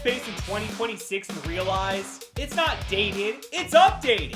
Space in 2026 and realize it's not dated, it's updated.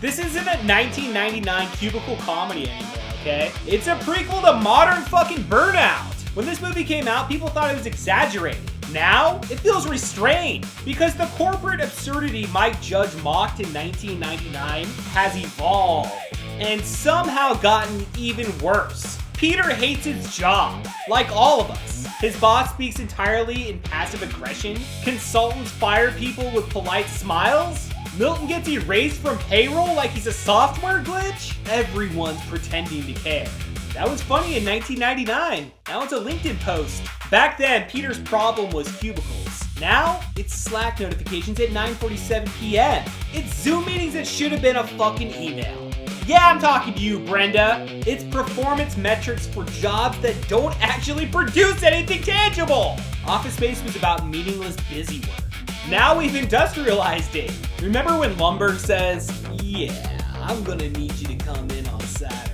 This isn't a 1999 cubicle comedy anymore, okay? It's a prequel to modern fucking Burnout. When this movie came out, people thought it was exaggerated. Now, it feels restrained because the corporate absurdity Mike Judge mocked in 1999 has evolved and somehow gotten even worse. Peter hates his job, like all of us. His boss speaks entirely in passive aggression. Consultants fire people with polite smiles. Milton gets erased from payroll like he's a software glitch. Everyone's pretending to care. That was funny in 1999. Now it's a LinkedIn post. Back then, Peter's problem was cubicles. Now, it's Slack notifications at 9:47 p.m. It's Zoom meetings that should have been a fucking email. Yeah, I'm talking to you, Brenda. It's performance metrics for jobs that don't actually produce anything tangible. Office Space was about meaningless busy work. Now we've industrialized it. Remember when Lumbergh says, "Yeah, I'm gonna need you to come in on Saturday."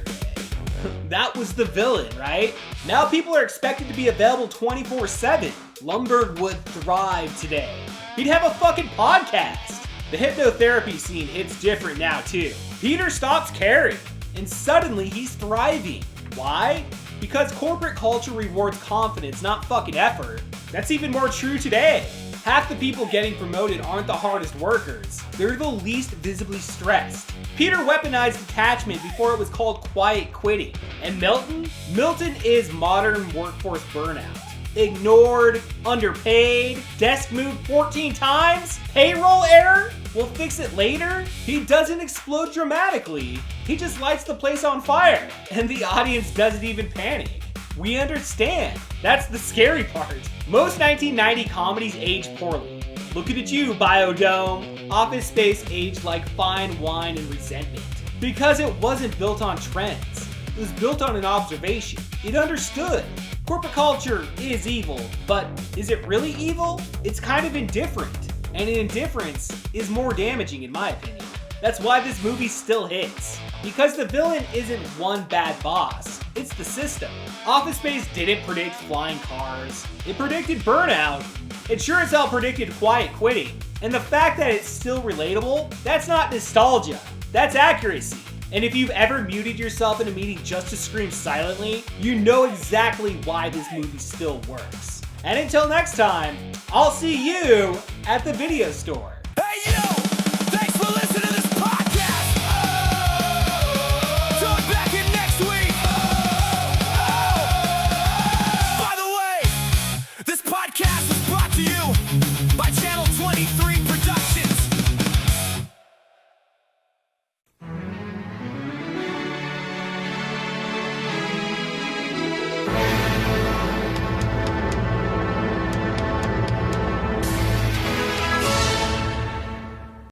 That was the villain, right? Now people are expected to be available 24/7. Lumbergh would thrive today. He'd have a fucking podcast. The hypnotherapy scene hits different now too. Peter stops caring, and suddenly he's thriving. Why? Because corporate culture rewards confidence, not fucking effort. That's even more true today. Half the people getting promoted aren't the hardest workers. They're the least visibly stressed. Peter weaponized detachment before it was called quiet quitting. And Milton? Milton is modern workforce burnout. Ignored, underpaid, desk moved 14 times, payroll error? We'll fix it later? He doesn't explode dramatically. He just lights the place on fire. And the audience doesn't even panic. We understand. That's the scary part. Most 1990 comedies age poorly. Looking at you, Biodome. Office Space aged like fine wine and resentment. Because it wasn't built on trends. It was built on an observation. It understood. Corporate culture is evil, but is it really evil? It's kind of indifferent. And indifference is more damaging in my opinion. That's why this movie still hits. Because the villain isn't one bad boss, it's the system. Office Space didn't predict flying cars. It predicted burnout. It sure as hell predicted quiet quitting. And the fact that it's still relatable, that's not nostalgia. That's accuracy. And if you've ever muted yourself in a meeting just to scream silently, you know exactly why this movie still works. And until next time, I'll see you at the video store.